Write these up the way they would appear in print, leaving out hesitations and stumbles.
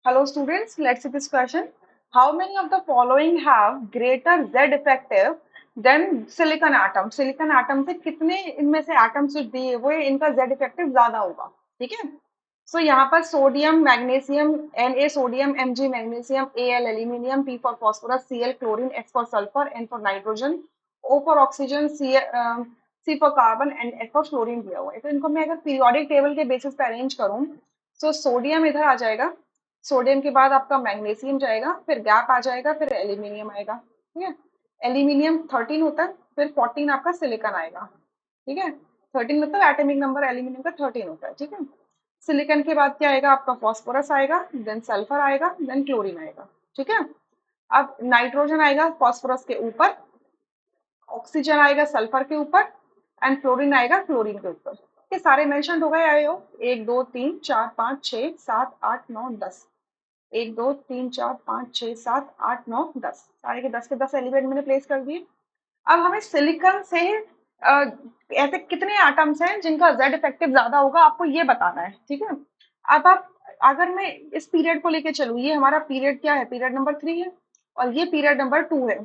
Hello students, let's see this question. How many of the following have greater Z effective than silicon atom? Silicon atom से कितने इनमें से atoms जो दिए हुए इनका Z effective ज्यादा होगा, ठीक है? So यहाँ पर sodium, magnesium, Na sodium, Mg magnesium, Al aluminium, P for phosphorus, Cl chlorine, S for sulfur, N for nitrogen, O for oxygen, C for carbon and F for fluorine दिया हुआ है. तो इनको मैं अगर पीरियोडिक टेबल के basis पे arrange करूं तो सोडियम इधर आ जाएगा, सोडियम के बाद आपका मैग्नीशियम जाएगा, फिर गैप आ जाएगा, फिर एल्यूमिनियम आएगा, ठीक है? एल्यूमिनियम 13 होता है, फिर 14 आपका सिलिकॉन आएगा, ठीक है? 13 मतलब एटॉमिक नंबर एल्यूमिनियम का 13 होता है, ठीक है? सिलिकॉन के बाद क्या आएगा आपका? फॉस्फोरस आएगा, देन सल्फर आएगा, देन क्लोरीन आएगा, ठीक है? अब नाइट्रोजन आएगा फॉस्फोरस के ऊपर, ऑक्सीजन आएगा सल्फर के ऊपर एंड फ्लोरीन आएगा क्लोरीन के ऊपर. ये सारे मेंशन हो गए आए हो? 1 2 3 4 5 6 7 8 9 10. 1 2 3 4 5 6 7 8 9 10 सारे के 10 एलिमेंट मैंने प्लेस कर दिए. अब हमें सिलिकॉन से ऐसे कितने एटम्स हैं जिनका जेड इफेक्टिव ज्यादा होगा आपको ये बताना है, ठीक है? अब आप अगर मैं इस पीरियड को लेके चलूँ, ये हमारा पीरियड क्या है? पीरियड नंबर 3 है और ये पीरियड नंबर 2 है.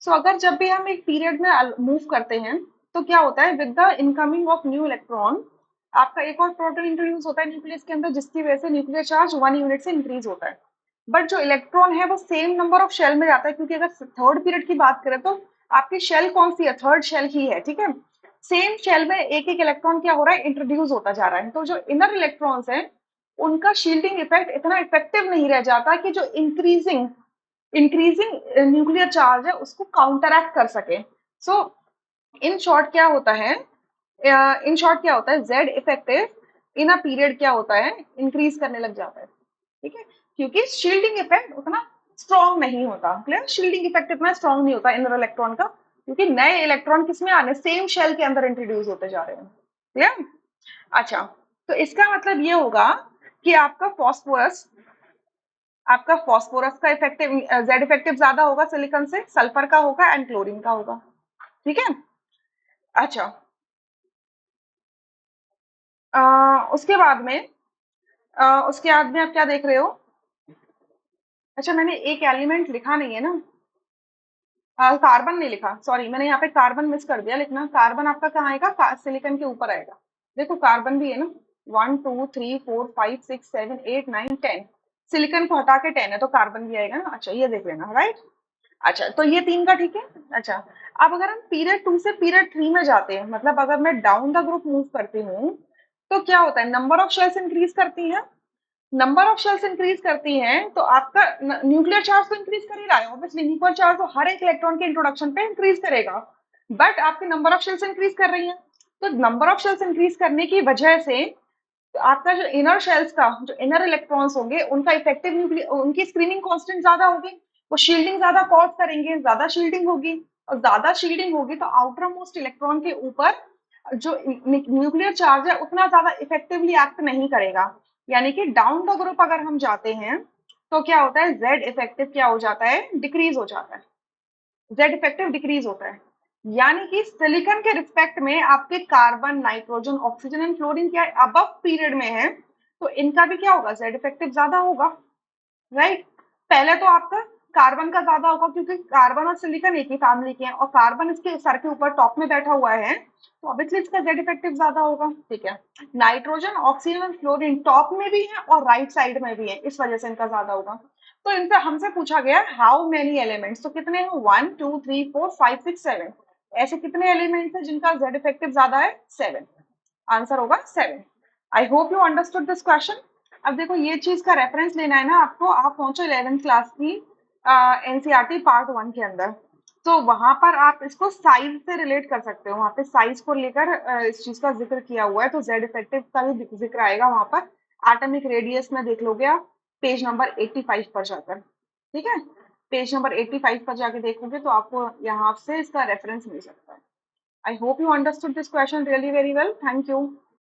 सो अगर जब भी हम एक पीरियड में मूव करते हैं तो क्या होता है? With the incoming of new electron आपका एक और प्रोटॉन इंट्रोड्यूस होता है न्यूक्लियस के अंदर, जिसकी वजह से न्यूक्लियर चार्ज 1 यूनिट से इंक्रीज होता है. बट जो इलेक्ट्रॉन है वो सेम नंबर ऑफ शेल में जाता है, क्योंकि अगर थर्ड पीरियड की बात करें तो आपकी शेल कौन सी है? थर्ड शेल ही है, ठीक है? सेम शेल में एक एक इलेक्ट्रॉन क्या हो रहा है? इंट्रोड्यूस होता जा रहा है. तो जो इनर इलेक्ट्रॉन्स हैं उनका शील्डिंग इफेक्ट इतना इफेक्टिव नहीं रह जाता कि जो इंक्रीजिंग इंक्रीजिंग न्यूक्लियर चार्ज है उसको काउंटरैक्ट कर सके. सो इन शॉर्ट क्या होता है? Z effective in a period क्या होता है? इंक्रीज करने लग जाता है, ठीक है? क्योंकि शील्डिंग इफेक्ट उतना स्ट्रॉन्ग नहीं होता. क्लियर? शील्डिंग इफेक्ट इतना स्ट्रॉन्ग नहीं होता इनर इलेक्ट्रॉन का, क्योंकि नए इलेक्ट्रॉन किसमें आने? सेम शेल के अंदर इंट्रोड्यूस होते जा रहे हैं. क्लियर? अच्छा, तो इसका मतलब ये होगा कि आपका फॉस्फोरस का इफेक्टिव जेड इफेक्टिव ज्यादा होगा सिलिकॉन से, सल्फर का होगा एंड क्लोरीन का होगा, ठीक है? अच्छा, उसके बाद में आप क्या देख रहे हो? अच्छा, मैंने एक एलिमेंट लिखा नहीं है ना, कार्बन नहीं लिखा, सॉरी, मैंने यहाँ पे कार्बन मिस कर दिया लिखना. कार्बन आपका कहाँ आएगा? सिलिकॉन के ऊपर आएगा. देखो कार्बन भी है ना, 1 2 3 4 5 6 7 8 9 10. सिलिकॉन को हटा के 10 है तो कार्बन भी आएगा ना. अच्छा, ये देख लेना, राइट? अच्छा, तो ये 3 का ठीक है. अच्छा, अब अगर हम पीरियड 2 से पीरियड 3 में जाते हैं, मतलब अगर मैं डाउन द ग्रुप मूव करती हूँ तो क्या होता है? नंबर ऑफ शेल्स इंक्रीज करती है. नंबर ऑफ शेल्स इंक्रीज करती हैं तो आपका न्यूक्लियर चार्ज तो इंक्रीज कर ही रहा है ऑब्वियसली. न्यूक्लियर चार्ज तो हर एक इलेक्ट्रॉन के इंट्रोडक्शन पे इंक्रीज करेगा, बट आपकी नंबर ऑफ शेल्स इंक्रीज कर रही है. तो नंबर ऑफ शेल्स इंक्रीज करने की वजह से तो आपका जो इनर शेल्स का जो इनर इलेक्ट्रॉन्स होंगे उनका इफेक्टिव न्यूक्लियर उनकी स्क्रीनिंग कांस्टेंट ज्यादा होगी, वो शील्डिंग ज्यादा कॉज करेंगे, ज्यादा शील्डिंग होगी. और ज्यादा शील्डिंग होगी तो आउटर मोस्ट इलेक्ट्रॉन के ऊपर जो न्यूक्लियर चार्ज है उतना ज्यादा इफेक्टिवली एक्ट नहीं करेगा. यानी कि डाउन द ग्रुप अगर हम जाते हैं तो क्या होता है? जेड इफेक्टिव क्या हो जाता है? डिक्रीज हो जाता है. जेड इफेक्टिव डिक्रीज होता है. यानी कि सिलिकॉन के रिस्पेक्ट में आपके carbon, nitrogen, oxygen and fluorine क्या है? अबव पीरियड में है, तो इनका भी क्या होगा? जेड इफेक्टिव ज्यादा होगा, राइट? पहले तो आपका कार्बन का ज्यादा होगा, क्योंकि कार्बन और सिलिकॉन एक ही फैमिली के हैं और कार्बन इसके सर के ऊपर टॉप में बैठा हुआ है, तो ऑब्वियसली इसका जेड इफेक्टिव ज्यादा होगा, ठीक है? नाइट्रोजन, ऑक्सीजन और फ्लोरीन टॉप में भी है और राइट साइड में भी है, इस वजह से इनका ज्यादा होगा. तो इनसे हमसे पूछा गया हाउ मेनी एलिमेंट्स, तो कितने हैं? 1 2 3 4 5 6 7. ऐसे कितने एलिमेंट्स हैं जिनका जेड इफेक्टिव ज्यादा है? 7. आंसर होगा 7. I hope you understood this question. अब देखो ये चीज का रेफरेंस लेना है ना आपको, आप पहुंचो 11th क्लास की एनसीईआरटी पार्ट 1 के अंदर. तो वहां पर आप इसको साइज से रिलेट कर सकते हो, वहां पे साइज को लेकर इस चीज का जिक्र किया हुआ है, तो जेड इफेक्टिव का भी जिक्र आएगा वहां पर. एटॉमिक रेडियस में देख लोगे आप पेज नंबर 85 पर जाकर, ठीक है? पेज नंबर 85 पर जाके देखोगे तो आपको यहाँ से इसका रेफरेंस मिल सकता है. I hope you understood this question really very well. Thank you.